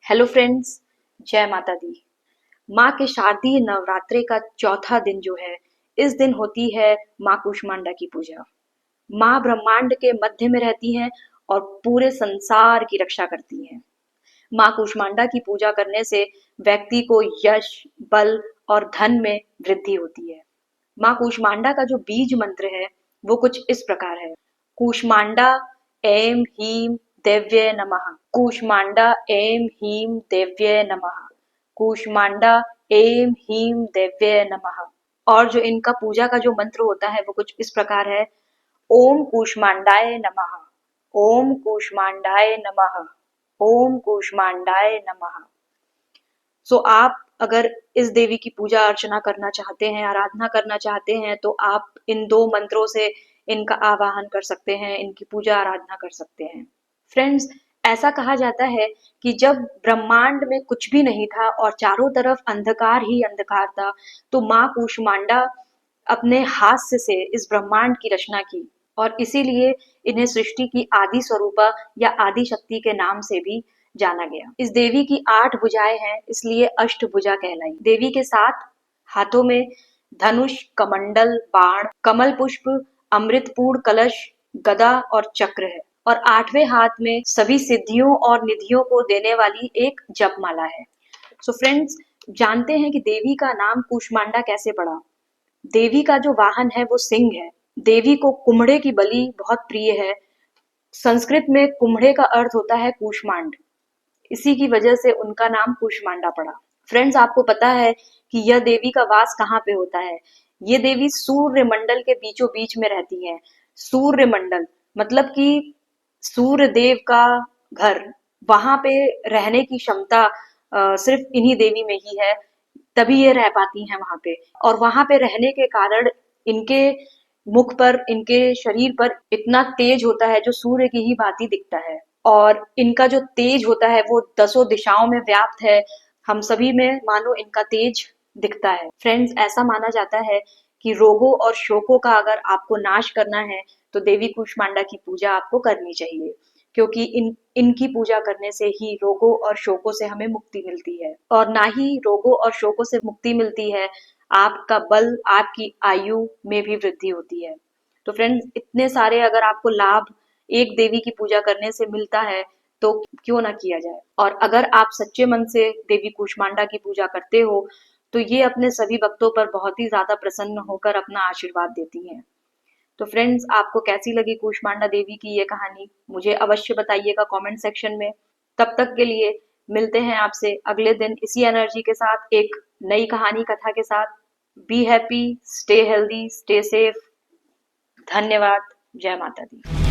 Hello friends, जय माता दी। माँ के शारदीय नवरात्रे का चौथा दिन जो है, इस दिन होती है माँ कूष्मांडा की पूजा। माँ ब्रह्मांड के मध्य में रहती हैं और पूरे संसार की रक्षा करती हैं। माँ कूष्मांडा की पूजा करने से व्यक्ति को यश, बल और धन में वृद्धि होती है। माँ कूष्मांडा का जो बीज मंत्र है वो कुछ इस प्रकार है। कूष्मांडा ऐं ह्रीं देव्ये नमः। कूष्मांडा ऐं ह्रीं देव्ये नमः। कूष्मांडा ऐं ह्रीं देव्ये नमः। और जो इनका पूजा का जो मंत्र होता है वो कुछ इस प्रकार है। ओम कूष्मांडाय नमः। ओम कूष्मांडाय नमः। ओम कूष्मांडाय नमः। सो आप अगर इस देवी की पूजा अर्चना करना चाहते हैं, आराधना करना चाहते हैं, तो आप इन दो मंत्रों से इनका आवाहन कर सकते हैं, इनकी पूजा आराधना कर सकते हैं। फ्रेंड्स, ऐसा कहा जाता है कि जब ब्रह्मांड में कुछ भी नहीं था और चारों तरफ अंधकार ही अंधकार था, तो माँ कूष्मांडा अपने हास्य से इस ब्रह्मांड की रचना की और इसीलिए इन्हें सृष्टि की आदि स्वरूपा या आदि शक्ति के नाम से भी जाना गया। इस देवी की 8 भुजाएं हैं, इसलिए अष्टभुजा कहलाई। देवी के 7 हाथों में धनुष, कमंडल, बाण, कमल पुष्प, अमृतपूर्ण कलश, गदा और चक्र है और 8वें हाथ में सभी सिद्धियों और निधियों को देने वाली एक जपमाला है। सो फ्रेंड्स, जानते हैं कि देवी का नाम कूष्मांडा कैसे पड़ा। देवी का जो वाहन है वो सिंह है। देवी को कुम्हड़े की बलि बहुत प्रिय है। संस्कृत में कुम्हड़े का अर्थ होता है कूष्मांड। इसी की वजह से उनका नाम कूष्मांडा पड़ा। फ्रेंड्स, आपको पता है कि यह देवी का वास कहाँ पे होता है? ये देवी सूर्य मंडल के बीचों बीच में रहती है। सूर्य मंडल मतलब कि सूर्य देव का घर, वहां पे रहने की क्षमता सिर्फ इन्हीं देवी में ही है, तभी ये रह पाती हैं वहां पे। और वहां पे रहने के कारण इनके मुख पर, इनके शरीर पर इतना तेज होता है जो सूर्य की ही भांति दिखता है और इनका जो तेज होता है वो 10 दिशाओं में व्याप्त है। हम सभी में मानो इनका तेज दिखता है। फ्रेंड्स, ऐसा माना जाता है कि रोगों और शोकों का अगर आपको नाश करना है तो देवी कूष्मांडा की पूजा आपको करनी चाहिए, क्योंकि इनकी पूजा करने से ही रोगों और शोकों से हमें मुक्ति मिलती है। और ना ही रोगों और शोकों से मुक्ति मिलती है, आपका बल, आपकी आयु में भी वृद्धि होती है। तो फ्रेंड्स, इतने सारे अगर आपको लाभ एक देवी की पूजा करने से मिलता है तो क्यों ना किया जाए। और अगर आप सच्चे मन से देवी कूष्मांडा की पूजा करते हो तो ये अपने सभी भक्तों पर बहुत ही ज्यादा प्रसन्न होकर अपना आशीर्वाद देती हैं। तो फ्रेंड्स, आपको कैसी लगी कूष्मांडा देवी की ये कहानी, मुझे अवश्य बताइएगा कमेंट सेक्शन में। तब तक के लिए मिलते हैं आपसे अगले दिन इसी एनर्जी के साथ, एक नई कहानी कथा के साथ। Be happy, stay healthy, stay safe. धन्यवाद। जय माता दी।